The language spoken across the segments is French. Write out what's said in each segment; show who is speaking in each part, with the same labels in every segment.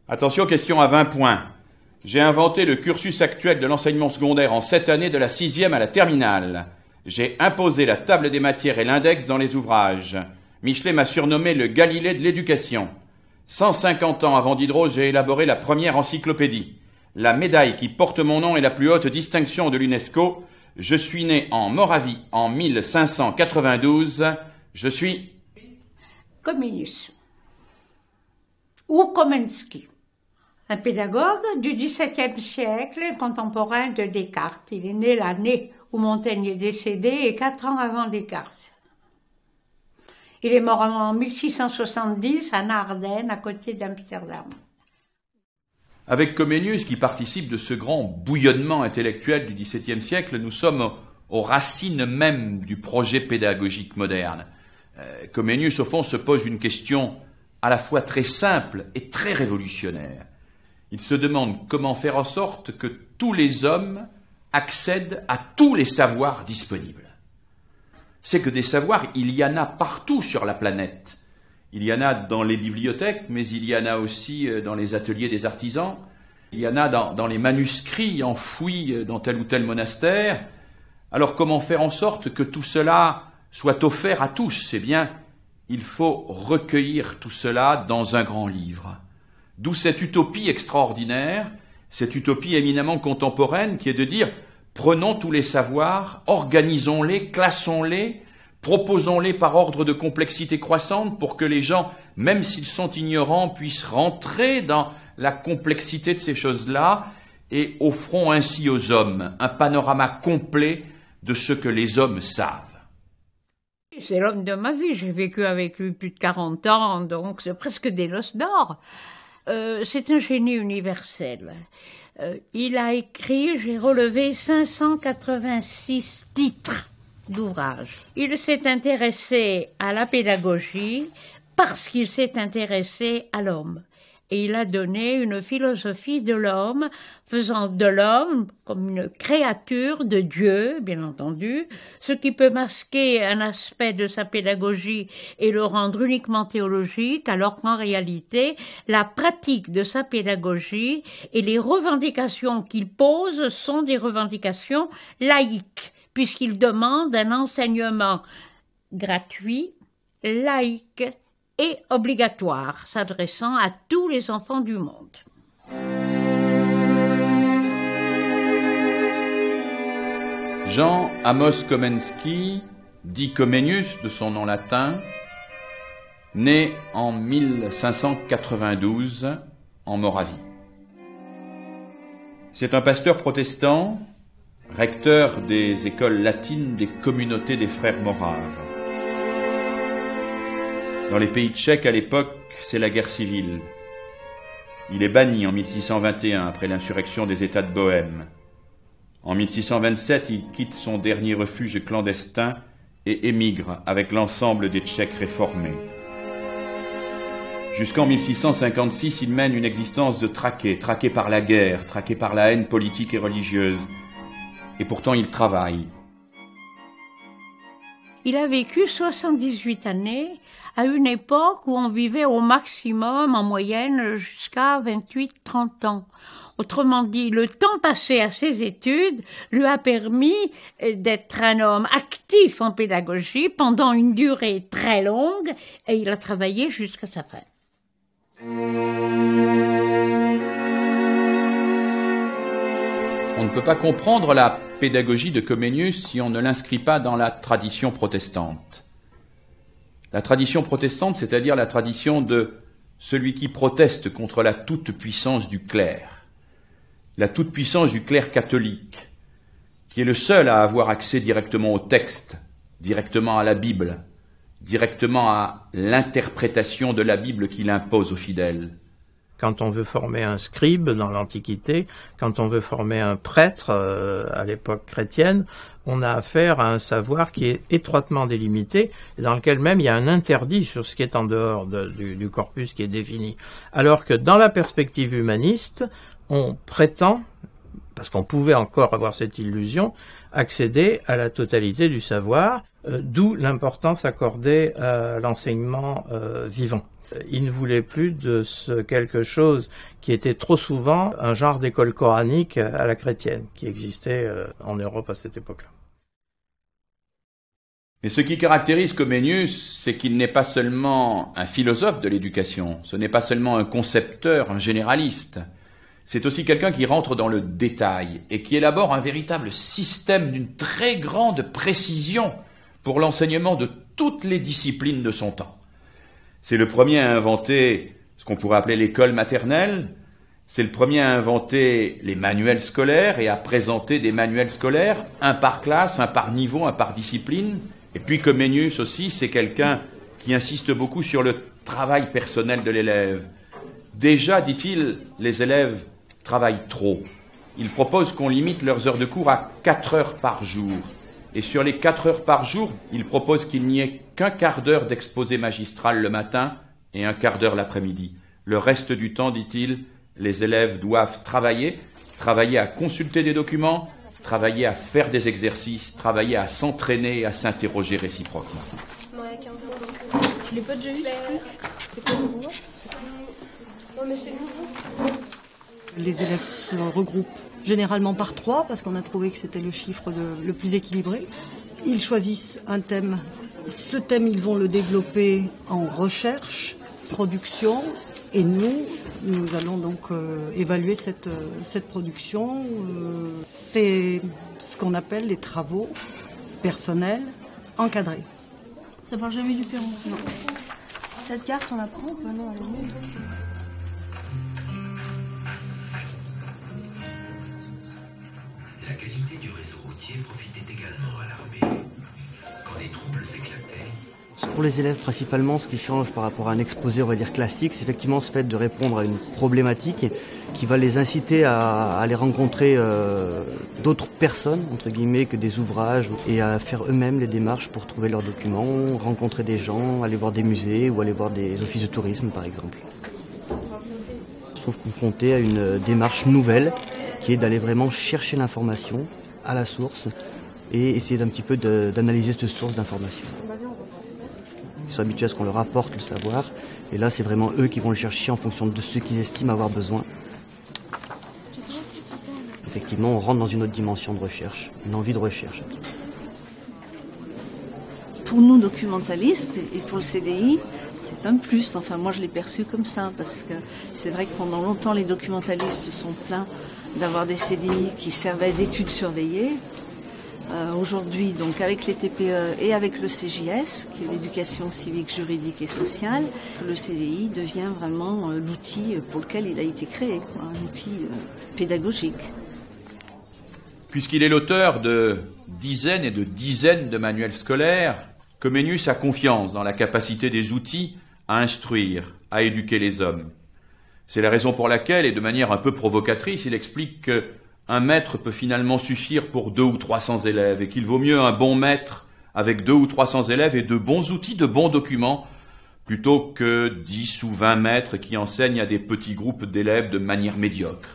Speaker 1: Attention, question à 20 points. J'ai inventé le cursus actuel de l'enseignement secondaire en 7 années de la 6e à la terminale. J'ai imposé la table des matières et l'index dans les ouvrages. Michelet m'a surnommé le Galilée de l'éducation. 150 ans avant Diderot, j'ai élaboré la première encyclopédie. La médaille qui porte mon nom est la plus haute distinction de l'UNESCO. Je suis né en Moravie en 1592. Je suis...
Speaker 2: Comenius. Ou Komensky. Un pédagogue du XVIIe siècle, contemporain de Descartes. Il est né l'année où Montaigne est décédé et 4 ans avant Descartes. Il est mort en 1670 à Naarden, à côté d'Amsterdam.
Speaker 1: Avec Comenius, qui participe de ce grand bouillonnement intellectuel du XVIIe siècle, nous sommes aux racines même du projet pédagogique moderne. Comenius, au fond, se pose une question à la fois très simple et très révolutionnaire. Il se demande comment faire en sorte que tous les hommes accèdent à tous les savoirs disponibles. C'est que des savoirs, il y en a partout sur la planète. Il y en a dans les bibliothèques, mais il y en a aussi dans les ateliers des artisans. Il y en a dans les manuscrits enfouis dans tel ou tel monastère. Alors comment faire en sorte que tout cela soit offert à tous? Eh bien, il faut recueillir tout cela dans un grand livre. D'où cette utopie extraordinaire, cette utopie éminemment contemporaine qui est de dire prenons tous les savoirs, organisons-les, classons-les, proposons-les par ordre de complexité croissante pour que les gens, même s'ils sont ignorants, puissent rentrer dans la complexité de ces choses-là et offrons ainsi aux hommes un panorama complet de ce que les hommes savent.
Speaker 2: C'est l'homme de ma vie, j'ai vécu avec lui plus de 40 ans, donc c'est presque des noces d'or. C'est un génie universel. Il a écrit, j'ai relevé 586 titres d'ouvrages. Il s'est intéressé à la pédagogie parce qu'il s'est intéressé à l'homme. Et il a donné une philosophie de l'homme, faisant de l'homme comme une créature de Dieu, bien entendu, ce qui peut masquer un aspect de sa pédagogie et le rendre uniquement théologique, alors qu'en réalité, la pratique de sa pédagogie et les revendications qu'il pose sont des revendications laïques, puisqu'il demande un enseignement gratuit, laïque, et obligatoire, s'adressant à tous les enfants du monde.
Speaker 1: Jean Amos Komensky, dit Comenius de son nom latin, né en 1592 en Moravie. C'est un pasteur protestant, recteur des écoles latines des communautés des frères moraves. Dans les pays tchèques, à l'époque, c'est la guerre civile. Il est banni en 1621 après l'insurrection des États de Bohême. En 1627, il quitte son dernier refuge clandestin et émigre avec l'ensemble des Tchèques réformés. Jusqu'en 1656, il mène une existence de traqué par la guerre, traqué par la haine politique et religieuse. Et pourtant, il travaille.
Speaker 2: Il a vécu 78 années à une époque où on vivait au maximum, en moyenne, jusqu'à 28-30 ans. Autrement dit, le temps passé à ses études lui a permis d'être un homme actif en pédagogie pendant une durée très longue et il a travaillé jusqu'à sa fin.
Speaker 1: On ne peut pas comprendre la pédagogie de Comenius si on ne l'inscrit pas dans la tradition protestante. La tradition protestante, c'est-à-dire la tradition de celui qui proteste contre la toute-puissance du clerc, la toute-puissance du clerc catholique, qui est le seul à avoir accès directement au texte, directement à la Bible, directement à l'interprétation de la Bible qu'il impose aux fidèles.
Speaker 3: quand on veut former un scribe dans l'Antiquité, quand on veut former un prêtre à l'époque chrétienne, on a affaire à un savoir qui est étroitement délimité et dans lequel même il y a un interdit sur ce qui est en dehors du corpus qui est défini. Alors que dans la perspective humaniste, on prétend, parce qu'on pouvait encore avoir cette illusion, accéder à la totalité du savoir, d'où l'importance accordée à l'enseignement vivant. Il ne voulait plus de quelque chose qui était trop souvent un genre d'école coranique à la chrétienne, qui existait en Europe à cette époque-là.
Speaker 1: Mais ce qui caractérise Comenius, c'est qu'il n'est pas seulement un philosophe de l'éducation, ce n'est pas seulement un concepteur, un généraliste. C'est aussi quelqu'un qui rentre dans le détail et qui élabore un véritable système d'une très grande précision pour l'enseignement de toutes les disciplines de son temps. C'est le premier à inventer ce qu'on pourrait appeler l'école maternelle, c'est le premier à inventer les manuels scolaires et à présenter des manuels scolaires, un par classe, un par niveau, un par discipline. Et puis Comenius aussi, c'est quelqu'un qui insiste beaucoup sur le travail personnel de l'élève. Déjà, dit-il, les élèves travaillent trop. Il propose qu'on limite leurs heures de cours à 4 heures par jour. Et sur les 4 heures par jour, il propose qu'il n'y ait qu'un quart d'heure d'exposé magistral le matin et un quart d'heure l'après-midi. Le reste du temps, dit-il, les élèves doivent travailler à consulter des documents, travailler à faire des exercices, travailler à s'entraîner et à s'interroger réciproquement.
Speaker 4: Je l'ai pas déjà vu. C'est quoi, c'est bon? Non, mais c'est nouveau.
Speaker 5: Les élèves se regroupent généralement par 3 parce qu'on a trouvé que c'était le chiffre le plus équilibré. Ils choisissent un thème. Ce thème, ils vont le développer en recherche, production. Et nous allons donc évaluer cette production. C'est ce qu'on appelle les travaux personnels encadrés.
Speaker 4: Ça parle jamais du Pérou, non. Cette carte, on la prend? Non, elle est nulle.
Speaker 6: La qualité du réseau routier profitait également à l'armée. Quand des troubles éclataient...
Speaker 7: Pour les élèves, principalement, ce qui change par rapport à un exposé, on va dire, classique, c'est effectivement ce fait de répondre à une problématique qui va les inciter à aller rencontrer d'autres personnes, entre guillemets, que des ouvrages, et à faire eux-mêmes les démarches pour trouver leurs documents, rencontrer des gens, aller voir des musées ou aller voir des offices de tourisme, par exemple. Je trouve confronté à une démarche nouvelle, qui est d'aller vraiment chercher l'information à la source et essayer d'un petit peu d'analyser cette source d'information. Ils sont habitués à ce qu'on leur apporte le savoir, et là c'est vraiment eux qui vont le chercher en fonction de ce qu'ils estiment avoir besoin. Effectivement, on rentre dans une autre dimension de recherche, une envie de recherche.
Speaker 8: Pour nous documentalistes et pour le CDI, c'est un plus. Enfin, moi je l'ai perçu comme ça, parce que c'est vrai que pendant longtemps les documentalistes se sont plaints d'avoir des CDI qui servaient d'études surveillées. Aujourd'hui, donc avec les TPE et avec le CJS, qui est l'éducation civique, juridique et sociale, le CDI devient vraiment l'outil pour lequel il a été créé, un outil pédagogique.
Speaker 1: Puisqu'il est l'auteur de dizaines et de dizaines de manuels scolaires, Comenius a confiance dans la capacité des outils à instruire, à éduquer les hommes. C'est la raison pour laquelle, et de manière un peu provocatrice, il explique que un maître peut finalement suffire pour 200 ou 300 élèves et qu'il vaut mieux un bon maître avec 200 ou 300 élèves et de bons outils, de bons documents, plutôt que 10 ou 20 maîtres qui enseignent à des petits groupes d'élèves de manière médiocre.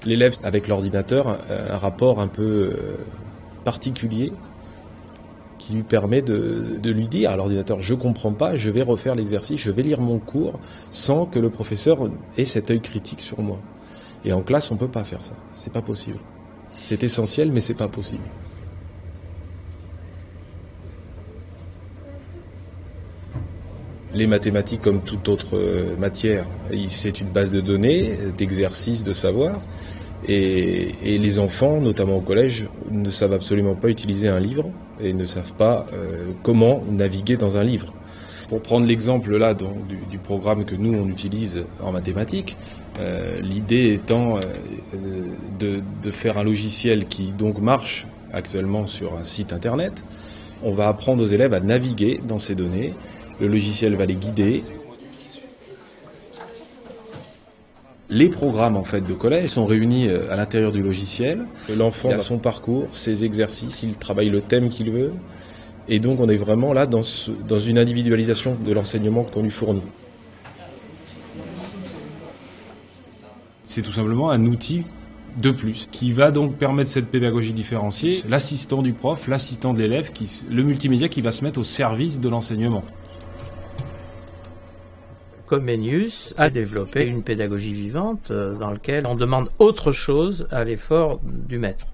Speaker 9: L'élève avec l'ordinateur a un rapport un peu particulier qui lui permet de lui dire à l'ordinateur « je comprends pas, je vais refaire l'exercice, je vais lire mon cours » sans que le professeur ait cet œil critique sur moi. Et en classe, on ne peut pas faire ça. C'est pas possible. C'est essentiel, mais c'est pas possible. Les mathématiques, comme toute autre matière, c'est une base de données, d'exercices, de savoir. Et les enfants, notamment au collège, ne savent absolument pas utiliser un livre et ne savent pas comment naviguer dans un livre. Pour prendre l'exemple là du programme que nous on utilise en mathématiques, l'idée étant de faire un logiciel qui donc marche actuellement sur un site internet. On va apprendre aux élèves à naviguer dans ces données, le logiciel va les guider. Les programmes en fait de collège sont réunis à l'intérieur du logiciel. L'enfant a son parcours, ses exercices, il travaille le thème qu'il veut. Et donc on est vraiment là dans une individualisation de l'enseignement qu'on lui fournit.
Speaker 10: C'est tout simplement un outil de plus qui va donc permettre cette pédagogie différenciée, l'assistant du prof, l'assistant de l'élève, le multimédia qui va se mettre au service de l'enseignement.
Speaker 3: Comenius a développé une pédagogie vivante dans laquelle on demande autre chose à l'effort du maître.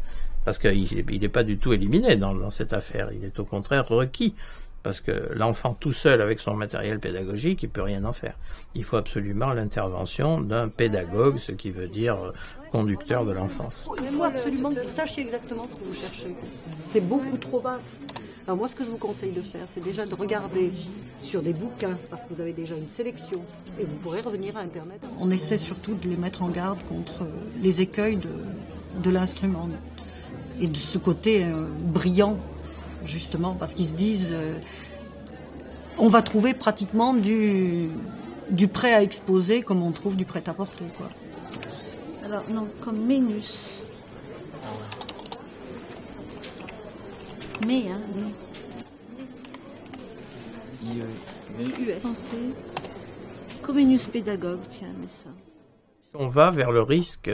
Speaker 3: Parce qu'il n'est pas du tout éliminé dans cette affaire, il est au contraire requis. Parce que l'enfant tout seul avec son matériel pédagogique, il peut rien en faire. Il faut absolument l'intervention d'un pédagogue, ce qui veut dire conducteur de l'enfance.
Speaker 5: Il faut absolument que vous sachiez exactement ce que vous cherchez. C'est beaucoup trop vaste. Alors moi, ce que je vous conseille de faire, c'est déjà de regarder sur des bouquins, parce que vous avez déjà une sélection, et vous pourrez revenir à Internet. On essaie surtout de les mettre en garde contre les écueils de l'instrument, et de ce côté brillant, justement, parce qu'ils se disent on va trouver pratiquement du prêt à exposer comme on trouve du prêt à porter, quoi.
Speaker 8: Alors, non, Comenius. Mais, hein, IUS. Comenius pédagogue, tiens, mais ça.
Speaker 3: On va vers le risque,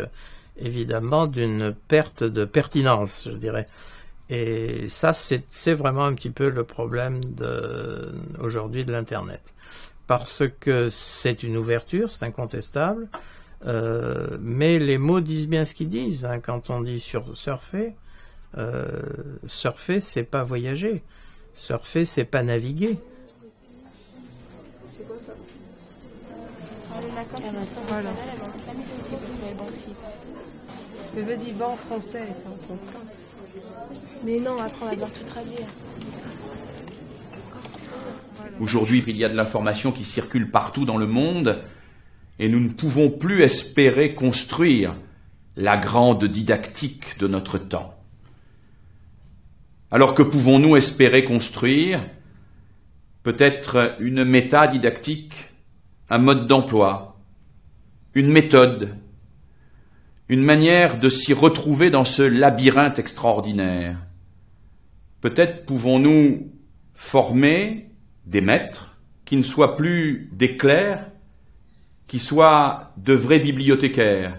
Speaker 3: évidemment, d'une perte de pertinence, je dirais. Et ça, c'est vraiment un petit peu le problème aujourd'hui de l'Internet. Parce que c'est une ouverture, c'est incontestable, mais les mots disent bien ce qu'ils disent. Hein, quand on dit surfer, surfer, c'est pas voyager. Surfer, c'est pas naviguer.
Speaker 4: C'est quoi ça? La cantine internationale, elle va s'amuser aussi pour trouver le bon site.
Speaker 11: Mais vas-y, va en français, tiens, ton plan.
Speaker 4: Mais non, après on va devoir tout traduire.
Speaker 1: Aujourd'hui, il y a de l'information qui circule partout dans le monde et nous ne pouvons plus espérer construire la grande didactique de notre temps. Alors que pouvons-nous espérer construire? Peut-être une métadidactique, un mode d'emploi, une méthode, une manière de s'y retrouver dans ce labyrinthe extraordinaire. Peut-être pouvons-nous former des maîtres qui ne soient plus des clercs, qui soient de vrais bibliothécaires,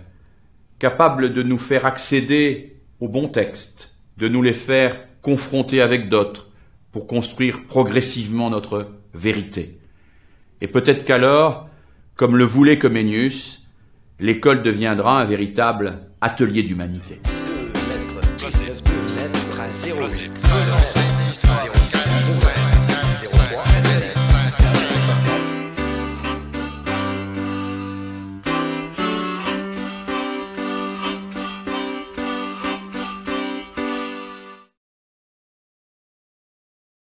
Speaker 1: capables de nous faire accéder aux bons textes, de nous les faire confronter avec d'autres pour construire progressivement notre vérité. Et peut-être qu'alors, comme le voulait Comenius, l'école deviendra un véritable atelier d'humanité.